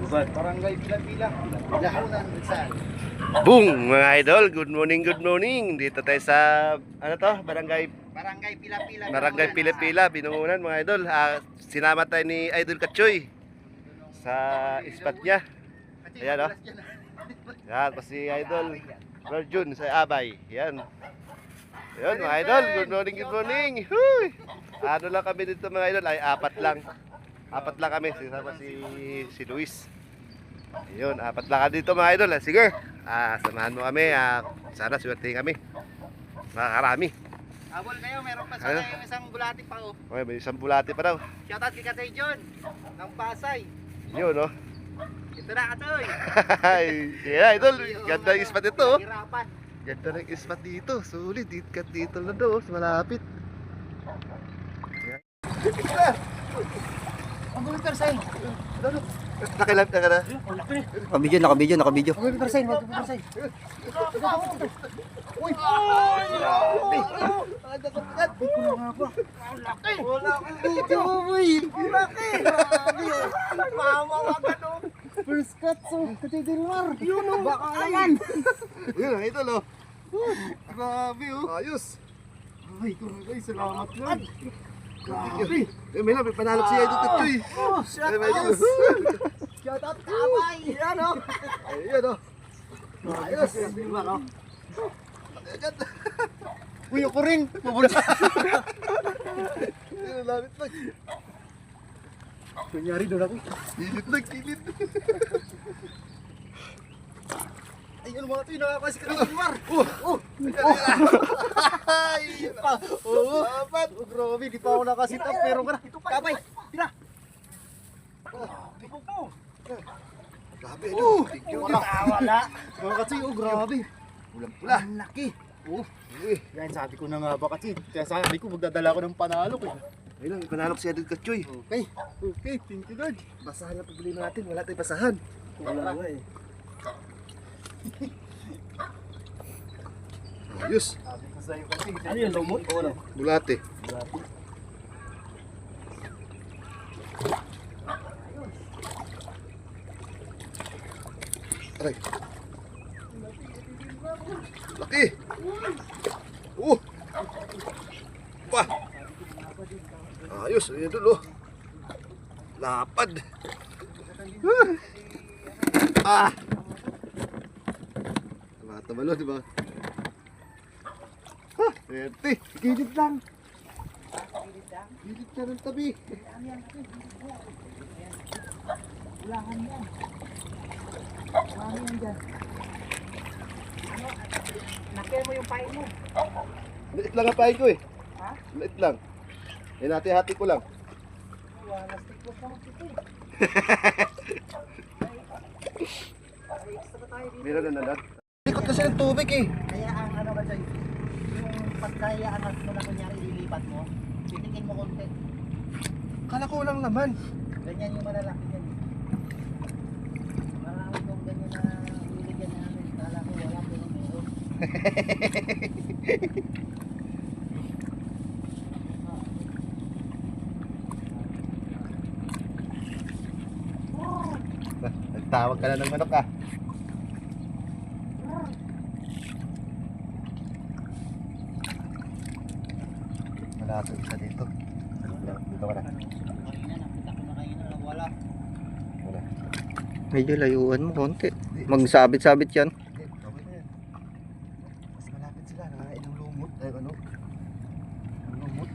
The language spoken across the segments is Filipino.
Barangay Pila-Pila. Lahunan Rizal. Boom mga idol, good morning, good morning. Dito tayo sa ano to, Barangay Pila-Pila. Barangay Pila-Pila, Binungunan mga idol. Sinama tayo ni Idol Katchoy sa ispat niya. Ayan oh. Yan, pa si Idol Rajun sa Abay. Yan. Ayun mga idol, good morning, good morning. Huy! Ano lang kami dito mga idol, ay apat lang. Apat lang kami, sinama si Luis. Ayun, apat lang dito mga idol. Sige, samahan mo kami. Sana swerte kami. Makakarami. Habol kayo, meron pa sana yung isang bulati pa oh. Okay, may isang bulati pa daw. Shoutout kay Katay John ng Pasay. Yun oh. Ito na Katoy. Yeah, idol. Ganda yung ispat ito oh. Hirapan. Ganda ng ispat dito. Sulit, dito na daw. Malapit. Ang buong persay. Nakilag ka na. Nakabidyo. Ang buong persay, ang buong persay. Uy! Grabe! Wala kang video, uy! Laki! Grabe! Mamawagan o! First cut, so, katidilmar! Yun o! Baka naman! Yun ang idol oh. Grabe o! Ayos. Ay, salamat lang! Grabe. May lang, panalo siya Idol Katchoy. Oh, shout Ayos. Shout out Kabay! Yan o! Ayun oh. Ayos! Diba o? Uy, ako rin! Mabula! Ayun, lapit lang. Kunyari doon ako. Kilit. Ay, ano mga ito yung nakakasi ka ng lugar? Ay! Oo! Dapat! Oh, grabe, di pa ako nakasit up pero ka na. Kabay! Tira! Tipo po! Grabe, no? Thank you. Wala! Mga kasi, oh grabe! Pulang-pula. Ang laki! Oh! Yan, sabi ko na nga ba kasi. Kaya sabi ko, magdadala ko ng panalo ko. Ayun lang, panalo si Idol Katchoy. Okay, thank you Lord. Basahan lang problema natin. Wala tayong basahan. Wala nga eh. Ayos. Sabi ko sa'yo kasi. Ano yung lumot? Oo. Bulate. Aray. Laki. Pa. Ayos. Ayan dulu. Lapad. Tumalo, di ba? Swerte. Gilid lang. Pilit ka ng tabi. Ulangan yan. Ulangan yan dyan. Ano? Nakil mo yung pain mo. Liit lang ang pahay ko eh. Ha? Liit lang. Eh, hati ko lang. Wala, stick ko sa ito eh. Ay, extra tayo dito. Meron na nalat. Likot kasi ng tubig eh. Kaya ang ano ba dyan, yung pagkayaan mo na kunyari ililipat mo, titikin mo konti. Kala ko lang naman. Ganyan yung malalaki dyan. Marami kong ganyan na iligyan namin. Kala ko wala pero meron. Nagtawag ka na ng manok ah. Malapit isa dito. Dito ka na. Kanina nakita ko na kanina wala. Wala. Medyo layuan mo konti. Magsabit-sabit yan. Okay na yan. Mas malapit sila. Nakainom lumot. Ay ano? Lumot.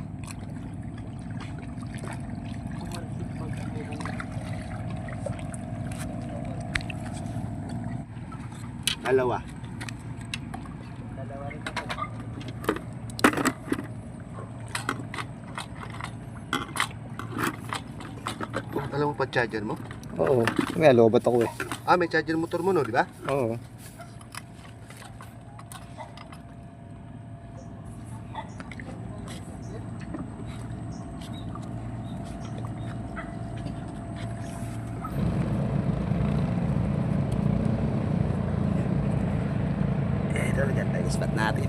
Dalawa. Dalawa rin ako. Alam mo pa charger mo? Oo. May alobot ako eh. May charger motor mo no, di ba? Oo. Ito, ganda yung spot natin.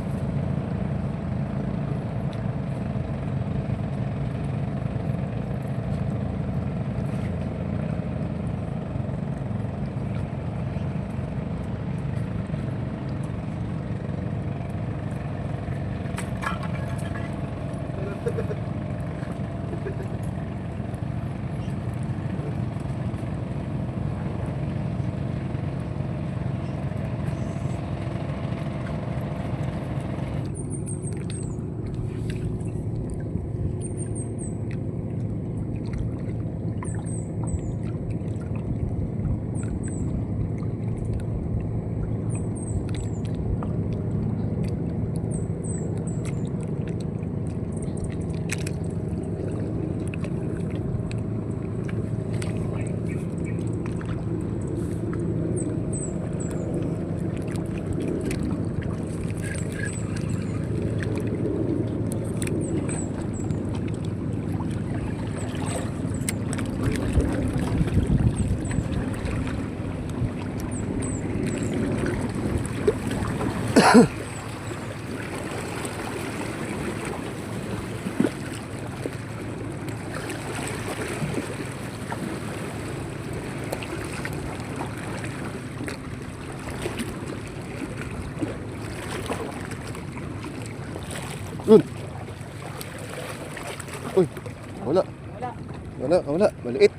Wala. Maliit.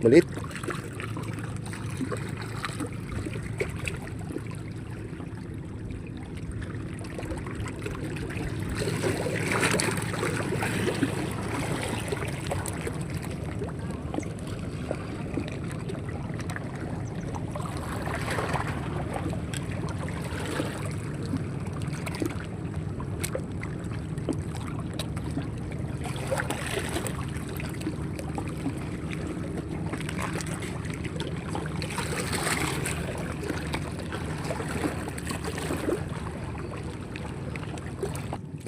Maliit.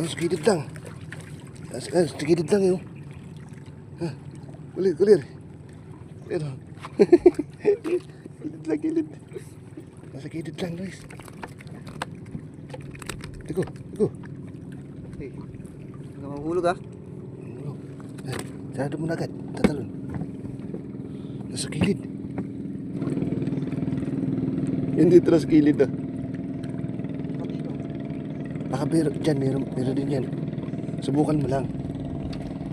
Sa gilid lang. Sa gilid lang yun. Kulir. Kulir. Gilid. Nasa gilid lang, guys. Tigo. Hey, hindi mahulog ah. Sarado mo na agad. Tatalon. Nasa gilid. Hindi ito nasa gilid ah. Baka meron din yan. Subukan mo lang.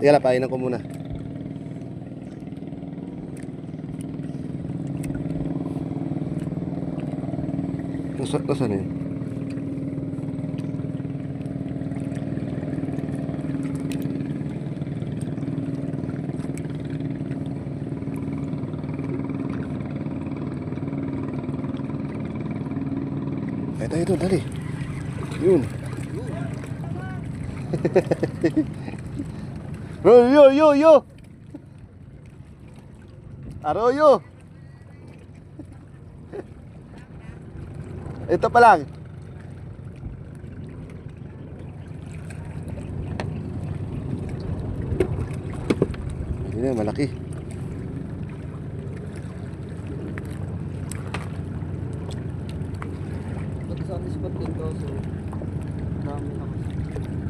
Teka lang, painan ko muna. Nasaan na yun? Ito, dali. Yun. Yo. Arroyo. Ito pa lang. Hindi na, malaki. Sa spot din to, so dami na kasi.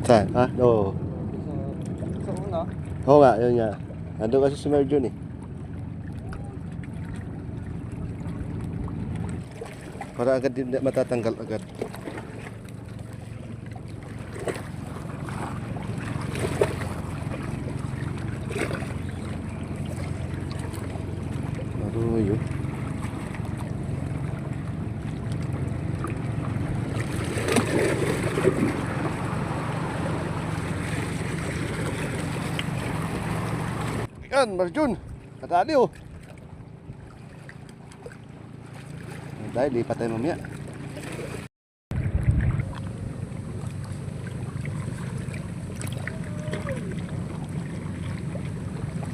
Saan? Ha? Oo. Sa una, Oo nga, yun nga. Nandun kasi si Merjun eh. Para agad din matatanggal agad. Arroyo. Yan, Merjun. Katali oh. Dahil lipat tayo mamaya.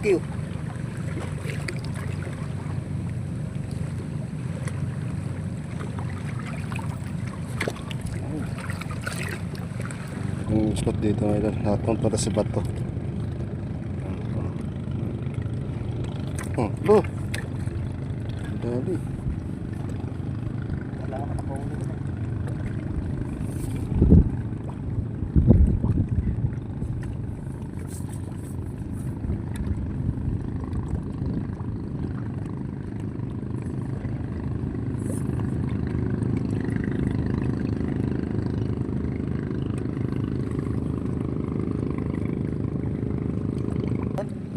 kill. Yung spot dito ngayon, nakapang para si Bato. Oh, dali. Wala ka makahulog na.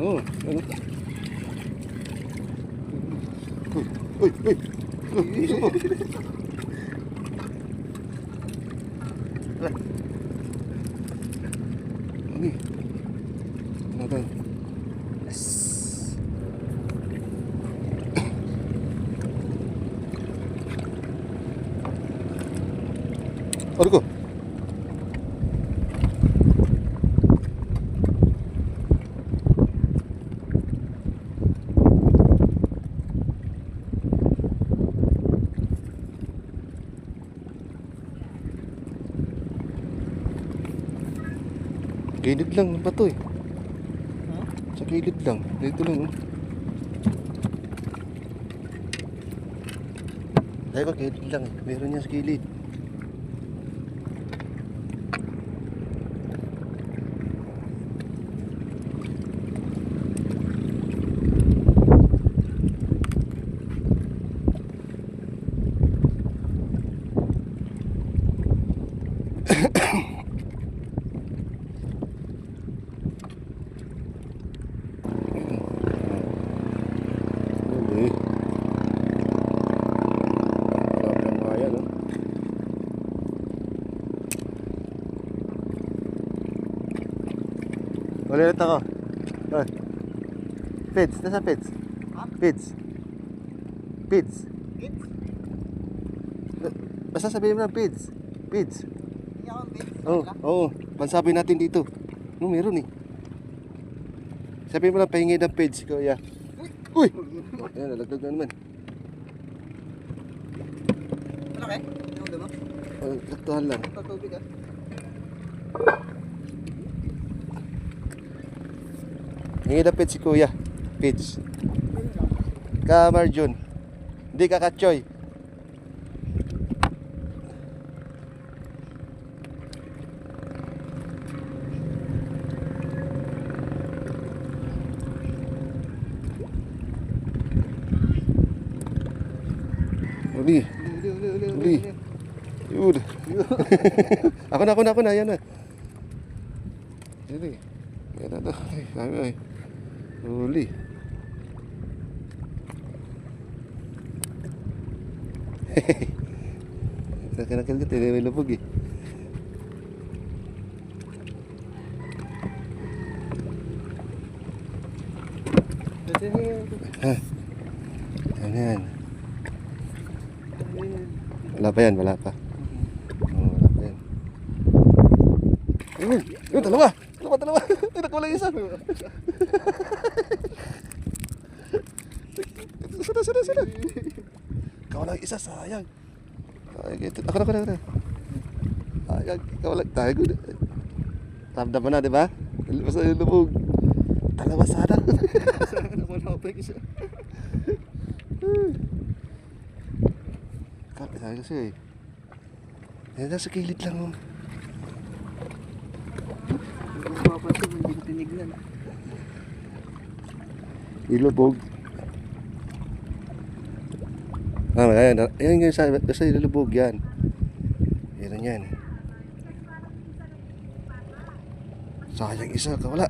Oh, ano? Uy. Gusto mo? Ini. Ano to? Ano ko? Gilid lang ng bato eh. Sa gilid lang. Dito lang oh. Dahil ko gilid lang eh. Meron niya sa gilid. Huli. Grabe ang mga yan, oh. Ulit ako. Oh. Pids, nasa pids? Pids. Pids. Basta sabihin mo lang pids. Pids. Oo, oo. Pansabi natin dito. No, meron eh. Sabihin mo lang pahingi ng pids, kuya. Uy! Ayan, nalagdag na naman. Malaki? Ano ba? Laktuhan lang. Tubig ah. Hingi ng pids si kuya. Pids. Ka Marjun. Hindi ka Katchoy. Uli. Uli. Yun. Ako na. Yan na. Yan eh. Yan na. Ay. Uli. Nakakil ka, may lubog eh. Ha? Yan. Wala pa yan, wala pa. Oh, wala pa yan. Yun, dalawa. Ay, nakuha lang isa. Sana. Ikaw lang isa, sayang. Ay, ako na. Sayang, ikaw lang. Tayo ko na. Tamdam mo na, di ba? Basta yung lubog. Dalawa sana. Wala pa yung isa. Sabi kasi eh. Yan lang sa kilid lang. Hindi ko mapapansin, hindi ko tinignan. Ilubog. Ayan yung sa ilubog yan. Yan yan. Sayang isa, wala.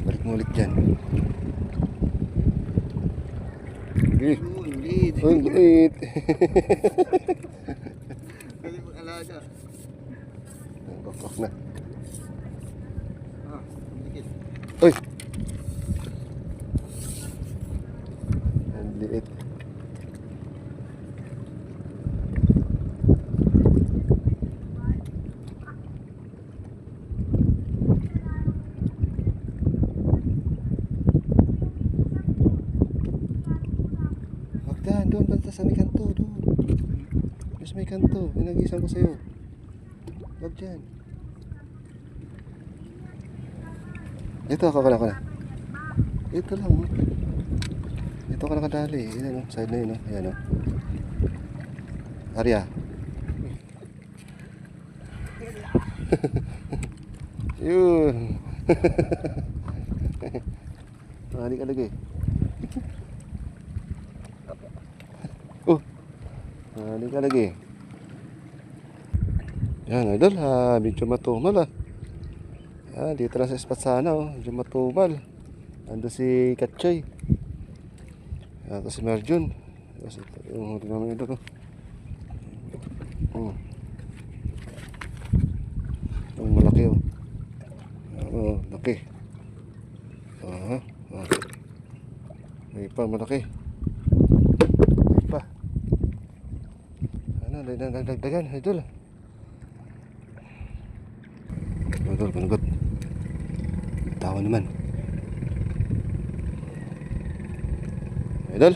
Balik mo ulit dyan. Okay. Ulit. Ulit. Pwede mag-alaga. Kokok na. Dikit. Uy! Ang liit. Doon basta sa may kanto, doon. Sa may kanto, inagisan ko sa'yo. Huwag dyan. Ito, ako na. Ito lang, oh. Ito ka nakadali. Ayan, oh. Side na yun, oh. Ayan, oh. Arya. Yun. Hindi ka lagi. Hindi ka lagi. Yan, idol, medyo matumal dito lang sa spot sana, medyo matumal. Ando si Katchoy. Ito si Marjun. Kasi yung huli namin ito, Ang malaki, laki. May pa, malaki. May pa. Dagdagan, idol. Idol, panagot. Tawa naman. Idol,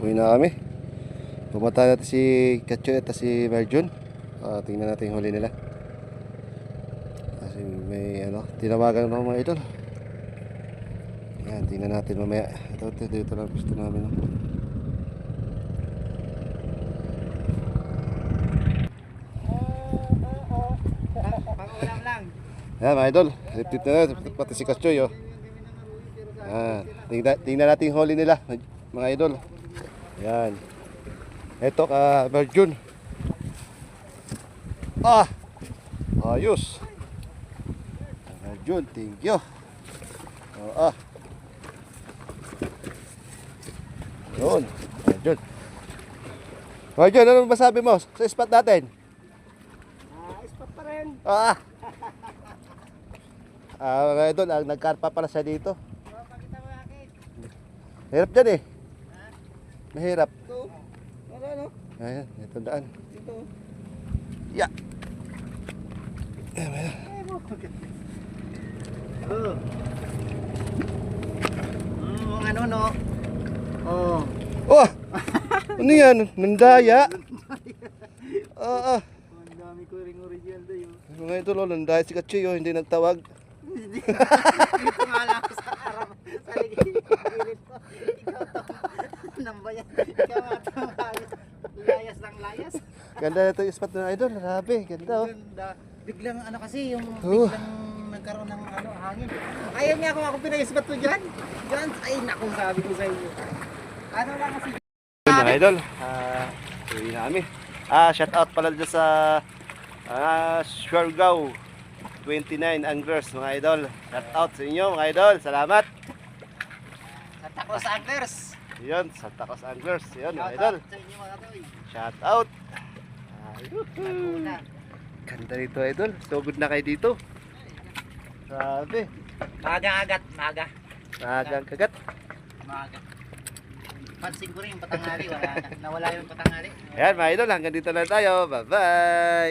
uwi na kami. Pumunta natin si Katchoy at si Marjun. Tingnan natin yung huli nila. Kasi may tinawagan ng mga idol. Yan, tingnan natin mamaya. Dito lang gusto namin. Pang-ulam lang. Yan mga idol, repeat na pati si Katchoy. Yan. Tingnan natin yung huli nila, mga idol. Ayan. Ito ka, Virgin. Ah! Ayos. Virgin, thank you. Oo. Yun, Virgin. Virgin, ano masabi mo sa spot natin? Spot pa rin. Ah! Mga idol, nagkarpa pala siya dito. Pakita mo akin. Mahirap dyan eh. Mahirap. Ito. Ano? Ayan, ito daan. Ito. Ya. Ayan. Oh. Ano no? Oh. Oh! Ano yan? Nandaya? Oo. Ang dami ko ring original dayo. Mga idol, nandaya si Katsuy, hindi nagtawag. Dito nga lang ako sa harap. Sa ligid ko. Ikaw to. Nambayan. Ikaw nga to. Layas ng layas. Ganda na ito yung spot na idol. Grabe, ganda oh. Ganda. Biglang ano kasi yung Oh. biglang nagkaroon ng ano hangin. Ayaw niya kung ako pinaisbat ko dyan. Dyan. Ay naku sabi ko sa inyo. Ano lang kasi. Mga idol, uwi na kami. Shout out pala dyan sa Siargao 29 Anglers, mga idol. Shout out sa inyo, mga idol. Salamat. Sa Tacos Anglers. Yun, Santa Cruz Anglers. Yun, mga Shout idol. out sa inyo mga toy. Shout out. Laguna. Ganda nito, idol. So good na kayo dito. Grabe. Magang agat. Maga. Magang kagat. Maga. Pansin ko rin yung patangali. Nawala yung patangali. Ayan, mga idol. Hanggang dito lang tayo. Bye-bye.